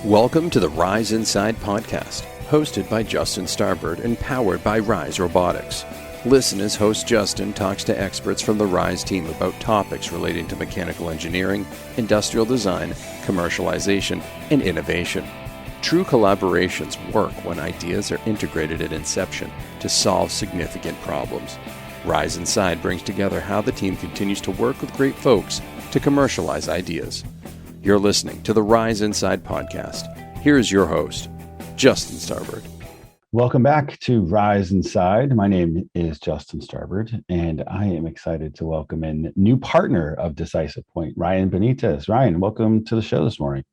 Welcome to the Rise Inside podcast, hosted by Justin Starbird and powered by Rise Robotics. Listen as host Justin talks to experts from the Rise team about topics relating to mechanical engineering, industrial design, commercialization, and innovation. True collaborations work when ideas are integrated at inception to solve significant problems. Rise Inside brings together how the team continues to work with great folks to commercialize ideas. You're listening to the Rise Inside podcast. Here's your host, Justin Starbird. Welcome back to Rise Inside. My name is Justin Starbird, and I am excited to welcome in new partner of Decisive Point, Ryan Benitez. Ryan, welcome to the show this morning.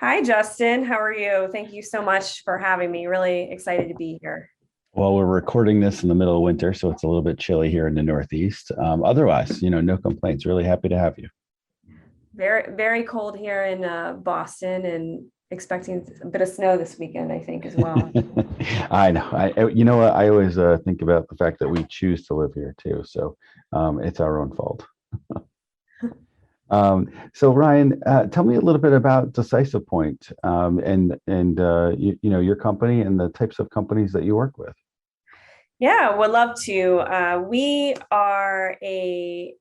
Hi, Justin. How are you? Thank you so much for having me. Really excited to be here. Well, we're recording this in the middle of winter, so it's a little bit chilly here in the Northeast. Otherwise, no complaints. Really happy to have you. Very, very cold here in Boston, and expecting a bit of snow this weekend, I think, as well. I know. You know what? I always think about the fact that we choose to live here too. So it's our own fault. So Ryan, tell me a little bit about Decisive Point and your company and the types of companies that you work with. Yeah, would love to. We are a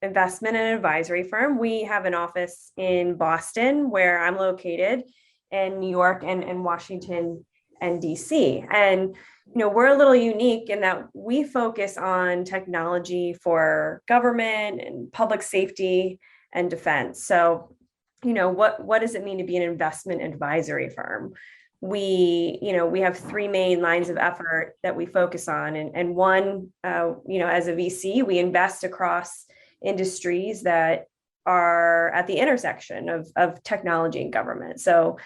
investment and advisory firm. We have an office in Boston, where I'm located, and New York and Washington and DC. And we're a little unique in that we focus on technology for government and public safety and defense. So, what does it mean to be an investment advisory firm? We have three main lines of effort that we focus on. And one, as a VC, we invest across industries that are at the intersection of technology and government. So,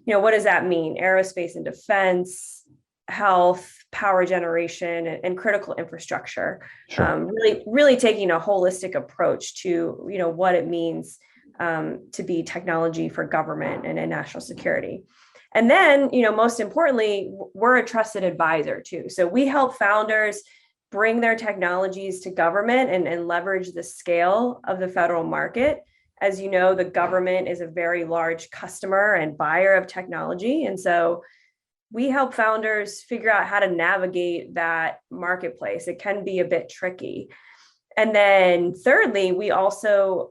what does that mean? Aerospace and defense, health, power generation, and critical infrastructure. Sure. Really taking a holistic approach to, what it means to be technology for government and national security. And then, most importantly, we're a trusted advisor too. So we help founders bring their technologies to government and leverage the scale of the federal market. As you know, the government is a very large customer and buyer of technology. And so we help founders figure out how to navigate that marketplace. It can be a bit tricky. And then thirdly, we also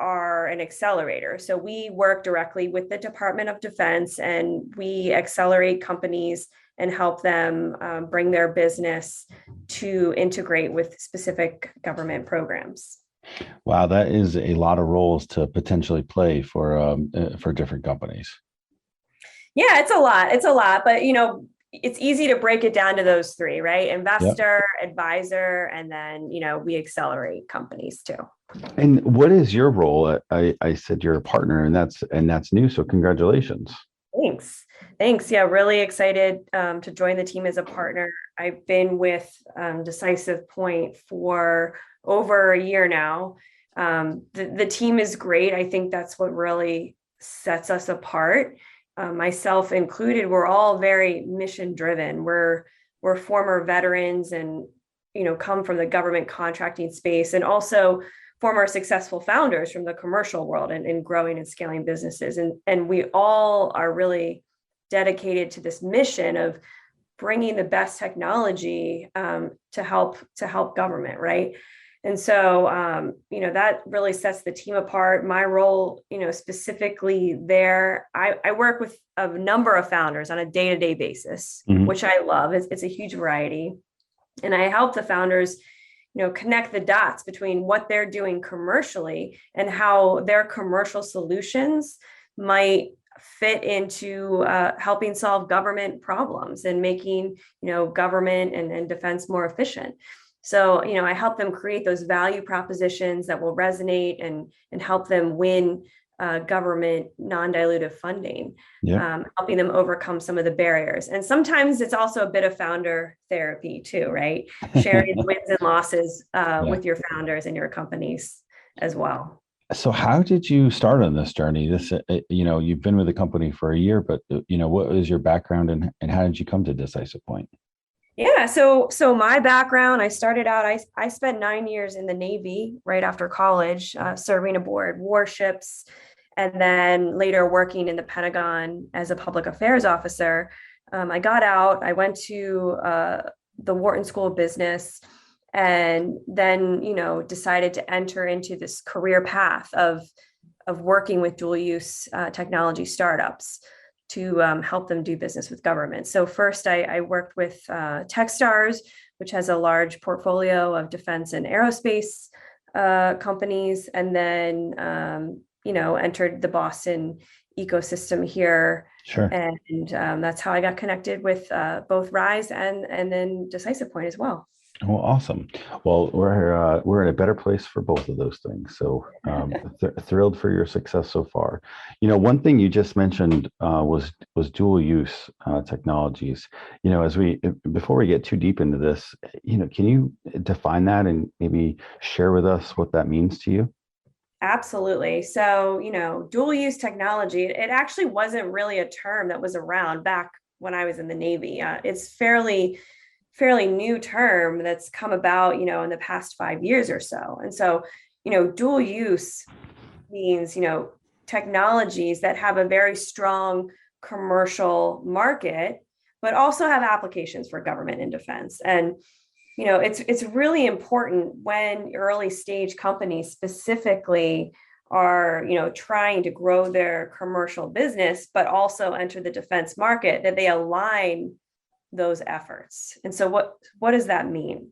are an accelerator. So we work directly with the Department of Defense, and we accelerate companies and help them bring their business to integrate with specific government programs. Wow, that is a lot of roles to potentially play for different companies. Yeah, it's a lot, but it's easy to break it down to those three, right? Investor, advisor, and then we accelerate companies too. And what is your role? I said you're a partner, and that's new. So congratulations. Thanks. Yeah, really excited to join the team as a partner. I've been with Decisive Point for over a year now. The team is great. I think that's what really sets us apart. Myself included, we're all very mission driven. We're former veterans and come from the government contracting space, and also former successful founders from the commercial world and growing and scaling businesses. And we all are really dedicated to this mission of bringing the best technology to help government, right? And so, that really sets the team apart. My role, specifically there, I work with a number of founders on a day-to-day basis, which I love. It's a huge variety. And I help the founders, connect the dots between what they're doing commercially and how their commercial solutions might fit into helping solve government problems and making, government and defense more efficient. So, I help them create those value propositions that will resonate and help them win government non-dilutive funding, helping them overcome some of the barriers. And sometimes it's also a bit of founder therapy too, right? Sharing wins and losses with your founders and your companies as well. So how did you start on this journey? You've been with the company for a year, but what was your background and how did you come to Decisive Point? Yeah, so my background, I started out, I spent 9 years in the Navy right after college, serving aboard warships And then later working in the Pentagon as a public affairs officer. I got out, I went to the Wharton School of Business, and then, decided to enter into this career path of working with dual use technology startups to help them do business with government. So first I worked with Techstars, which has a large portfolio of defense and aerospace companies, and then, entered the Boston ecosystem here. Sure. And that's how I got connected with both Rise and then Decisive Point as well. Well, awesome. Well, we're in a better place for both of those things. So thrilled for your success so far. One thing you just mentioned was dual use technologies. Before we get too deep into this, can you define that and maybe share with us what that means to you? Absolutely. So, dual use technology, it actually wasn't really a term that was around back when I was in the Navy. It's fairly new term that's come about, in the past 5 years or so. And so, dual use means, technologies that have a very strong commercial market, but also have applications for government and defense. And it's really important when early stage companies specifically are, trying to grow their commercial business, but also enter the defense market, that they align those efforts. And so what does that mean?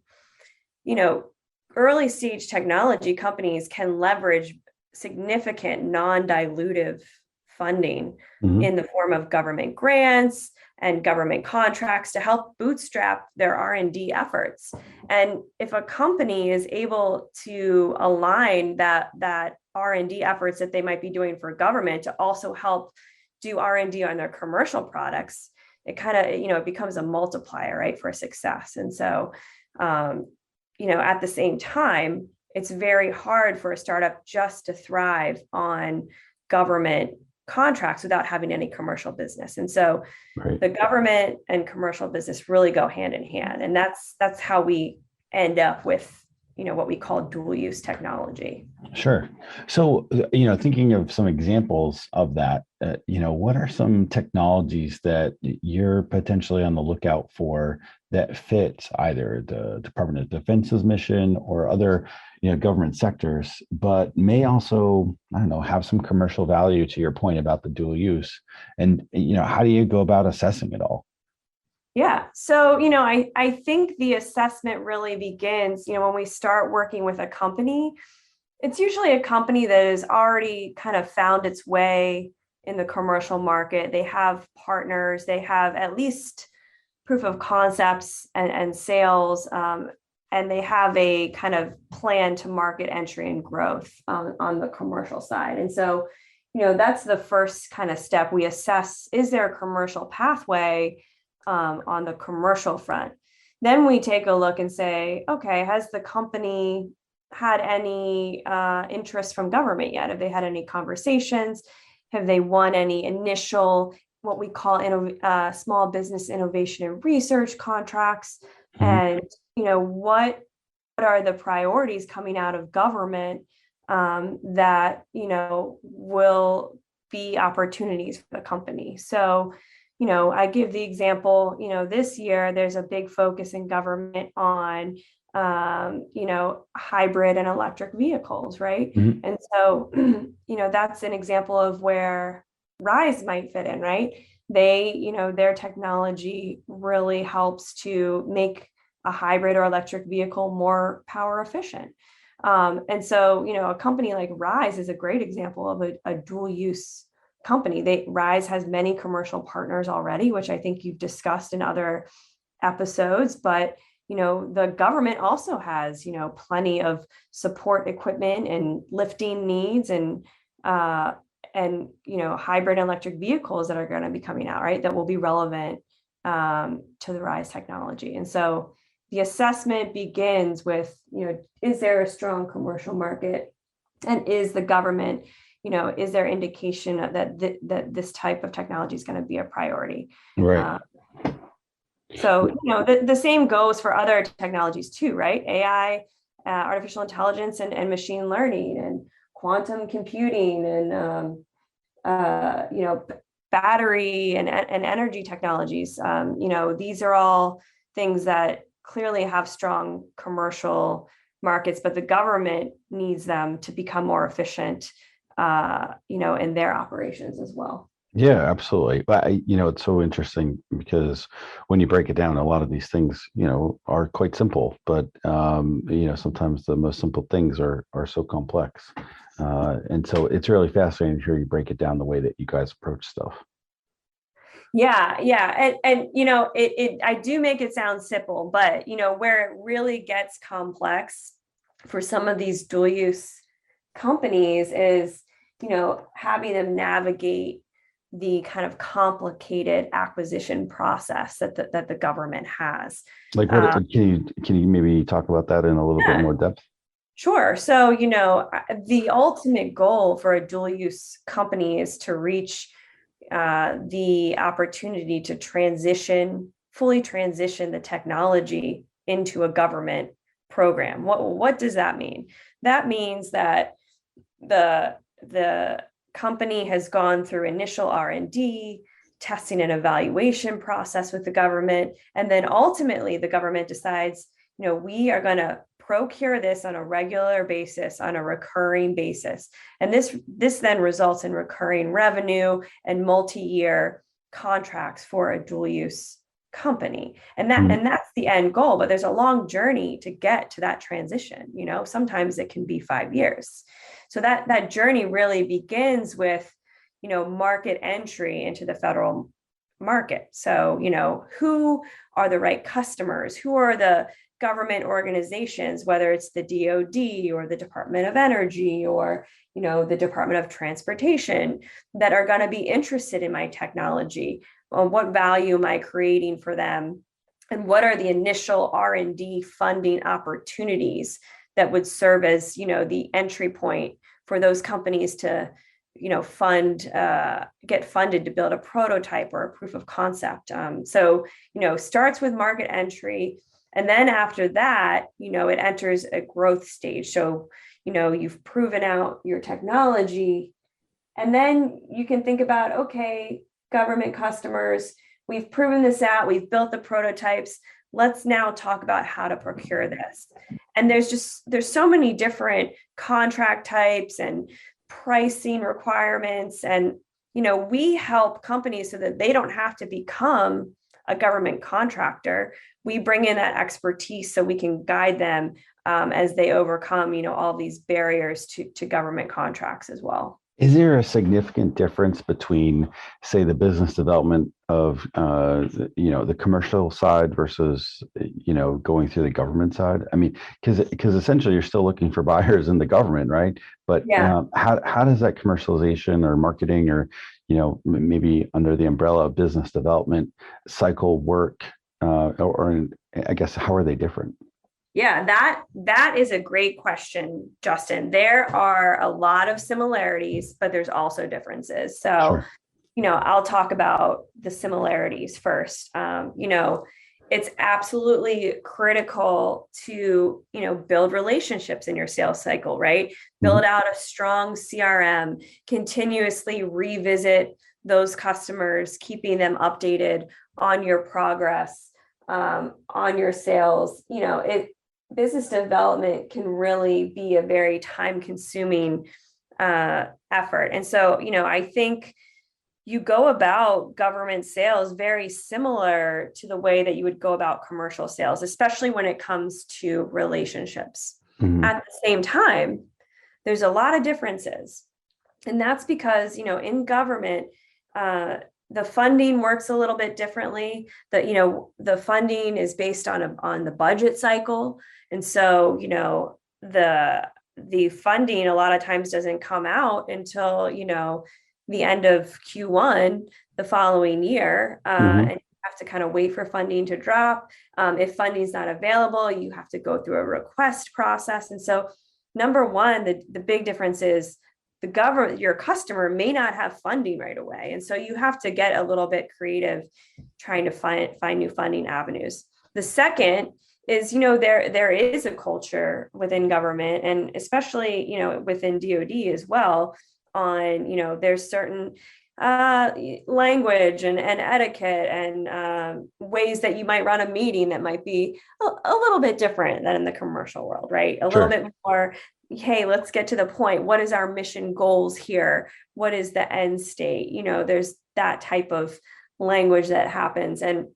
Early stage technology companies can leverage significant non-dilutive funding in the form of government grants and government contracts to help bootstrap their R&D efforts. And if a company is able to align that R&D efforts that they might be doing for government to also help do R&D on their commercial products, it kind of, it becomes a multiplier, right, for success. And so, at the same time, it's very hard for a startup just to thrive on government contracts without having any commercial business. And so the government and commercial business really go hand in hand. And that's how we end up with, what we call dual use technology. Sure. So, thinking of some examples of that, what are some technologies that you're potentially on the lookout for that fit either the Department of Defense's mission or other, government sectors, but may also, have some commercial value, to your point about the dual use? And, how do you go about assessing it all? Yeah. So, I think the assessment really begins, when we start working with a company. It's usually a company that has already kind of found its way in the commercial market. They have partners, they have at least proof of concepts and sales, and they have a kind of plan to market entry and growth on the commercial side. And so, that's the first kind of step. We assess, is there a commercial pathway on the commercial front? Then we take a look and say, okay, has the company had any interest from government yet? Have they had any conversations? Have they won any initial, what we call small business innovation and research contracts? And, what are the priorities coming out of government that, will be opportunities for the company? So, I give the example, this year there's a big focus in government on, hybrid and electric vehicles, right? And so, that's an example of where Rise might fit in, right? They, their technology really helps to make a hybrid or electric vehicle more power efficient. And so, a company like Rise is a great example of a dual use company. Rise has many commercial partners already, which I think you've discussed in other episodes, but the government also has, plenty of support equipment and lifting needs and hybrid electric vehicles that are going to be coming out, right, that will be relevant to the Rise technology. And so the assessment begins with, is there a strong commercial market, and is the government, is there indication that this type of technology is going to be a priority? Right. So, the same goes for other technologies too, right? AI, artificial intelligence and machine learning and quantum computing and, battery and energy technologies. These are all things that clearly have strong commercial markets, but the government needs them to become more efficient, in their operations as well. Yeah, absolutely. But it's so interesting because when you break it down, a lot of these things, are quite simple, but sometimes the most simple things are so complex. And so it's really fascinating to hear you break it down the way that you guys approach stuff. Yeah. And I do make it sound simple, but where it really gets complex for some of these dual use companies is, having them navigate the kind of complicated acquisition process that the government has. Like, what can you maybe talk about that in a little bit more depth? Sure. So, the ultimate goal for a dual use company is to reach the opportunity to fully transition the technology into a government program. What does that mean? That means that the company has gone through initial R&D, testing and evaluation process with the government, and then ultimately the government decides, we are going to procure this on a regular basis, on a recurring basis. And this then results in recurring revenue and multi-year contracts for a dual use company. And that's the end goal, but there's a long journey to get to that transition. Sometimes it can be 5 years. So that journey really begins with, market entry into the federal market. So, who are the right customers? Who are the government organizations, whether it's the DoD or the Department of Energy or, the Department of Transportation, that are going to be interested in my technology? What value am I creating for them? And what are the initial R&D funding opportunities that would serve as, the entry point for those companies to, get funded to build a prototype or a proof of concept. So, starts with market entry. And then after that, it enters a growth stage. So, you've proven out your technology. And then you can think about, okay, government customers, we've proven this out, we've built the prototypes. Let's now talk about how to procure this. And there's so many different contract types and pricing requirements. And, we help companies so that they don't have to become a government contractor. We bring in that expertise so we can guide them as they overcome, all these barriers to government contracts as well. Is there a significant difference between, say, the business development of, the commercial side versus, going through the government side? I mean, because essentially you're still looking for buyers in the government, right? But yeah. How does that commercialization or marketing or, maybe under the umbrella of business development cycle work? Or I guess, how are they different? Yeah, that is a great question, Justin. There are a lot of similarities, but there's also differences. So, Sure. I'll talk about the similarities first. It's absolutely critical to, build relationships in your sales cycle, right? Build out a strong CRM, continuously revisit those customers, keeping them updated on your progress, on your sales. Business development can really be a very time-consuming effort. And so, I think you go about government sales very similar to the way that you would go about commercial sales, especially when it comes to relationships. At the same time, there's a lot of differences. And that's because, in government, the funding works a little bit differently. The funding is based on the budget cycle. And so, the funding a lot of times doesn't come out until, the end of Q1 the following year. And you have to kind of wait for funding to drop. If funding is not available, you have to go through a request process. And so, number one, the big difference is your customer may not have funding right away. And so you have to get a little bit creative trying to find new funding avenues. The second is, there is a culture within government, and especially, within DoD as well, on, there's certain language and etiquette and ways that you might run a meeting that might be a little bit different than in the commercial world, right? A little bit more, hey, let's get to the point. What is our mission goals here? What is the end state? There's that type of language that happens. And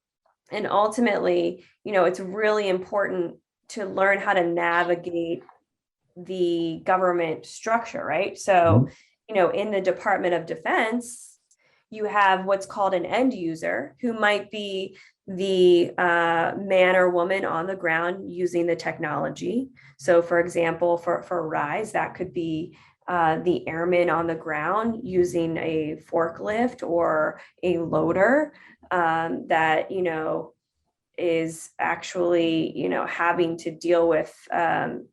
ultimately, it's really important to learn how to navigate the government structure, right? So, in the Department of Defense, you have what's called an end user, who might be the man or woman on the ground using the technology. So, for example, for RISE, that could be the airman on the ground using a forklift or a loader that, is actually, having to deal with, the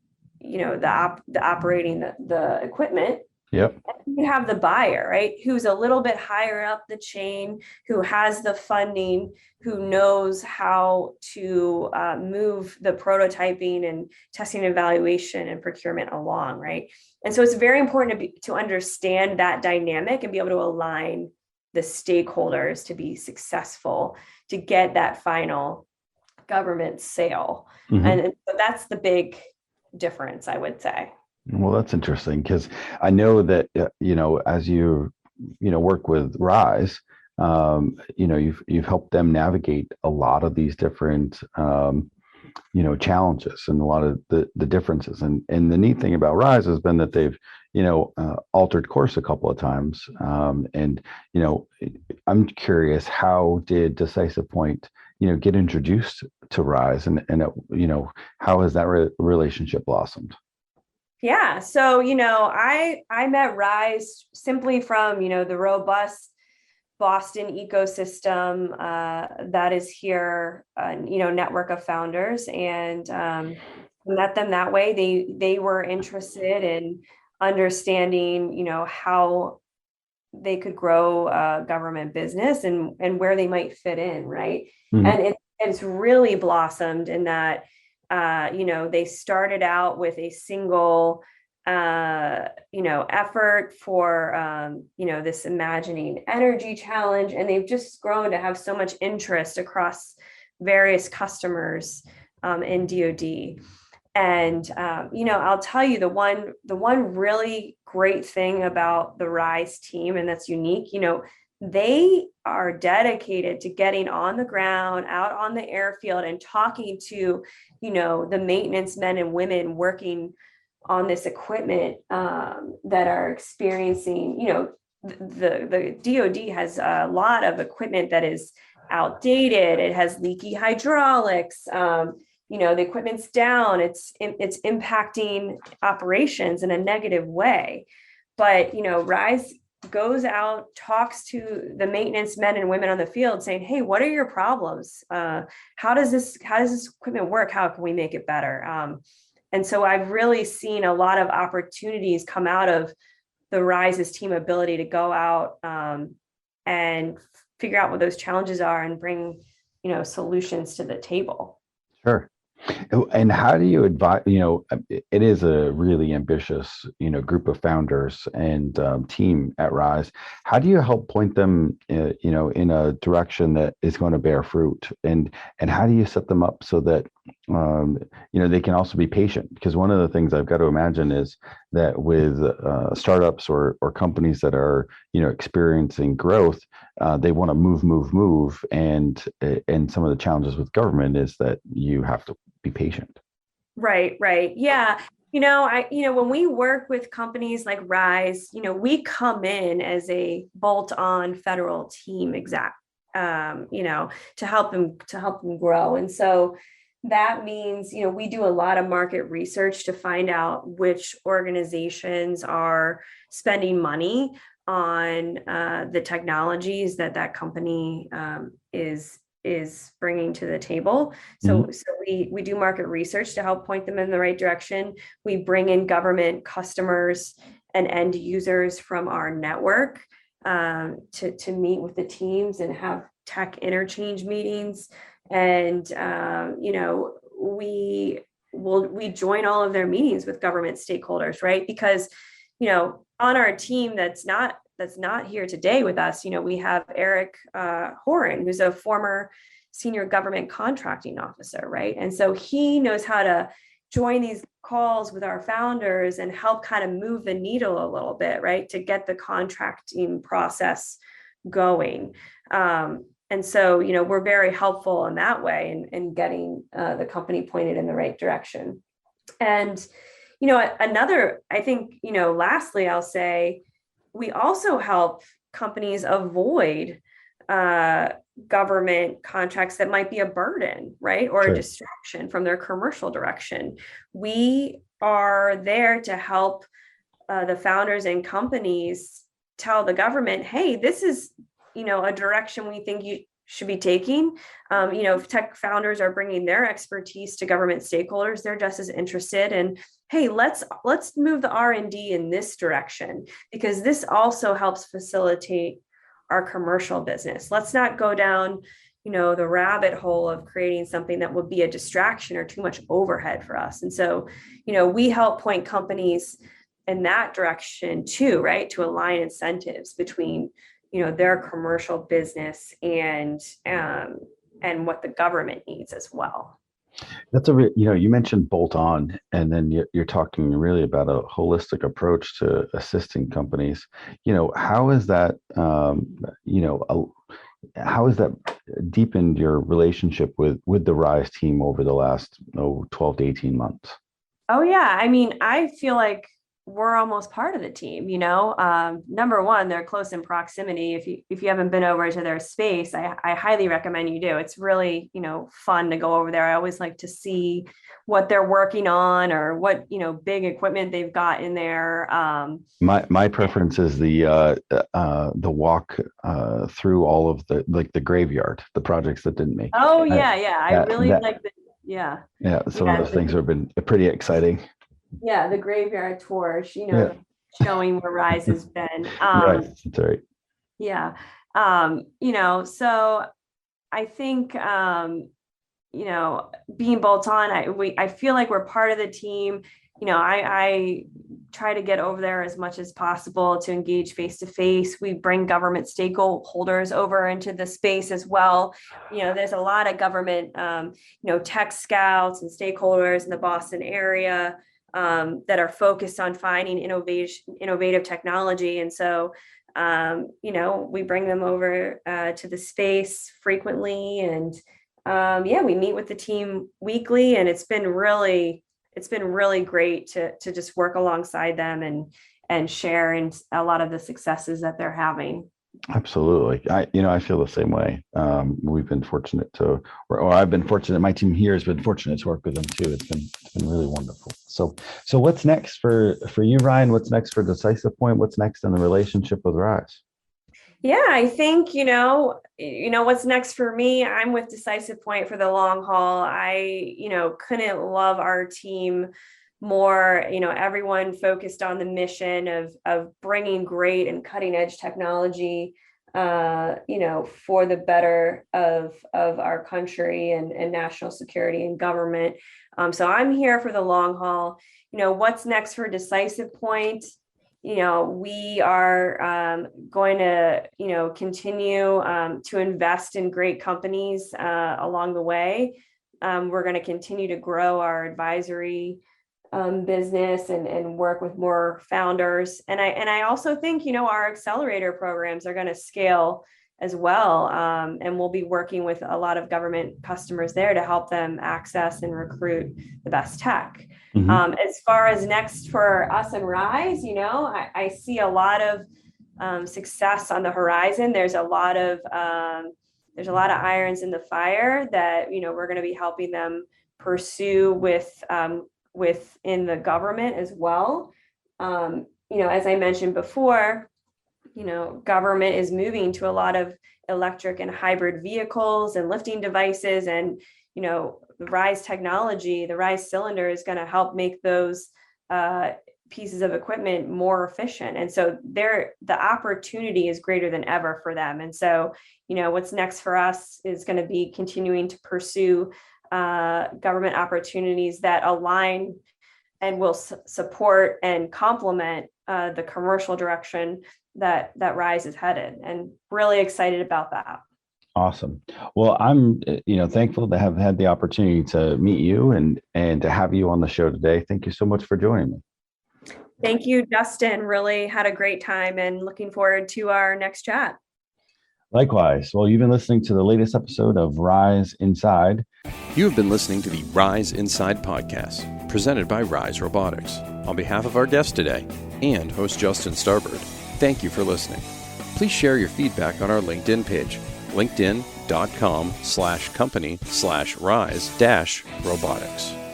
operating the equipment. Yep. You have the buyer, right, who's a little bit higher up the chain, who has the funding, who knows how to move the prototyping and testing, evaluation, and procurement along, right? And so it's very important to understand that dynamic and be able to align the stakeholders to be successful, to get that final government sale. And so that's the big difference, I would say. Well, that's interesting, because I know that, as you work with RISE, you've helped them navigate a lot of these different, challenges and a lot of the differences. And the neat thing about RISE has been that they've, altered course a couple of times. And I'm curious, how did Decisive Point, get introduced to RISE, and how has that relationship blossomed? Yeah. So, I met RISE simply from, the robust Boston ecosystem that is here, network of founders, and met them that way. They were interested in understanding, how they could grow government business and where they might fit in, right? And it's really blossomed in that, they started out with a single, effort for, this imagining energy challenge. And they've just grown to have so much interest across various customers in DoD. And, I'll tell you the one really great thing about the RISE team, and that's unique, they are dedicated to getting on the ground, out on the airfield, and talking to, the maintenance men and women working on this equipment that are experiencing, the DoD has a lot of equipment that is outdated. It has leaky hydraulics. The equipment's down. It's impacting operations in a negative way. But, RISE goes out, talks to the maintenance men and women on the field saying, hey, what are your problems? How does this equipment work? How can we make it better? And so I've really seen a lot of opportunities come out of the RISE's team ability to go out and figure out what those challenges are and bring, solutions to the table. Sure. And how do you advise, it is a really ambitious, group of founders and team at RISE. How do you help point them, in a direction that is going to bear fruit? And how do you set them up so that, they can also be patient? Because one of the things I've got to imagine is that with startups or companies that are, experiencing growth, they want to move. And some of the challenges with government is that you have to be patient. Right. Yeah. When we work with companies like RISE, we come in as a bolt-on federal team to help them grow. And so that means, we do a lot of market research to find out which organizations are spending money on the technologies that company is bringing to the table. So we do market research to help point them in the right direction. We bring in government customers and end users from our network to meet with the teams and have tech interchange meetings. And, we join all of their meetings with government stakeholders, right? Because, on our team that's not here today with us, we have Eric Horan, who's a former senior government contracting officer, right? And so he knows how to join these calls with our founders and help kind of move the needle a little bit, right, to get the contracting process going. And so, we're very helpful in that way in getting the company pointed in the right direction. And, I think, lastly, I'll say, we also help companies avoid government contracts that might be a burden, right? Or Sure. a distraction from their commercial direction. We are there to help the founders and companies tell the government, hey, this is, a direction we think you should be taking. If tech founders are bringing their expertise to government stakeholders, they're just as interested in, hey, let's move the R&D in this direction, because this also helps facilitate our commercial business. Let's not go down, the rabbit hole of creating something that would be a distraction or too much overhead for us. And so, we help point companies in that direction too, right? To align incentives between, their commercial business and what the government needs as well. That's you mentioned bolt on, and then you're talking really about a holistic approach to assisting companies. How is that, how has that deepened your relationship with the Rise team over the last 12 to 18 months? Oh yeah. I mean, I feel like we're almost part of the team, number one, they're close in proximity. If you haven't been over to their space, I highly recommend you do. It's really, fun to go over there. I always like to see what they're working on or what, big equipment they've got in there. My preference is the walk through all of the graveyard, the projects that didn't make. Oh yeah. I really like the, yeah. Yeah. Some of those things have been pretty exciting. Yeah, the graveyard tour, showing where Rise has been. Right, that's right. Yeah. So I think, being bolt on, I feel like we're part of the team. I try to get over there as much as possible to engage face to face. We bring government stakeholders over into the space as well. There's a lot of government, tech scouts and stakeholders in the Boston area that are focused on finding innovative technology. And so, we bring them over to the space frequently. And we meet with the team weekly, and it's been really great to just work alongside them and share in a lot of the successes that they're having. Absolutely. I feel the same way. We've been fortunate or I've been fortunate. My team here has been fortunate to work with them too. It's been really wonderful. So what's next for you, Ryan? What's next for Decisive Point? What's next in the relationship with Rise? Yeah, I think, what's next for me, I'm with Decisive Point for the long haul. I, couldn't love our team more, everyone focused on the mission of bringing great and cutting edge technology, for the better of our country and national security and government. So I'm here for the long haul. What's next for Decisive Point? We are going to, continue to invest in great companies along the way. We're going to continue to grow our advisory business and work with more founders. And I also think, our accelerator programs are going to scale as well. And we'll be working with a lot of government customers there to help them access and recruit the best tech. Mm-hmm. As far as next for us and Rise, I see a lot of success on the horizon. There's a lot of irons in the fire that, we're going to be helping them pursue within the government as well. As I mentioned before, government is moving to a lot of electric and hybrid vehicles and lifting devices, and the Rise technology, the Rise cylinder is going to help make those pieces of equipment more efficient. And so the opportunity is greater than ever for them. And so, what's next for us is going to be continuing to pursue government opportunities that align and will support and complement the commercial direction that Rise is headed, and really excited about that. Awesome. Well, I'm, thankful to have had the opportunity to meet you and to have you on the show today. Thank you so much for joining me. Thank you, Justin. Really had a great time and looking forward to our next chat. Likewise. Well, you've been listening to the latest episode of Rise Inside. You have been listening to the Rise Inside podcast, presented by Rise Robotics. On behalf of our guest today and host Justin Starbird, thank you for listening. Please share your feedback on our LinkedIn page, linkedin.com/company/rise-robotics.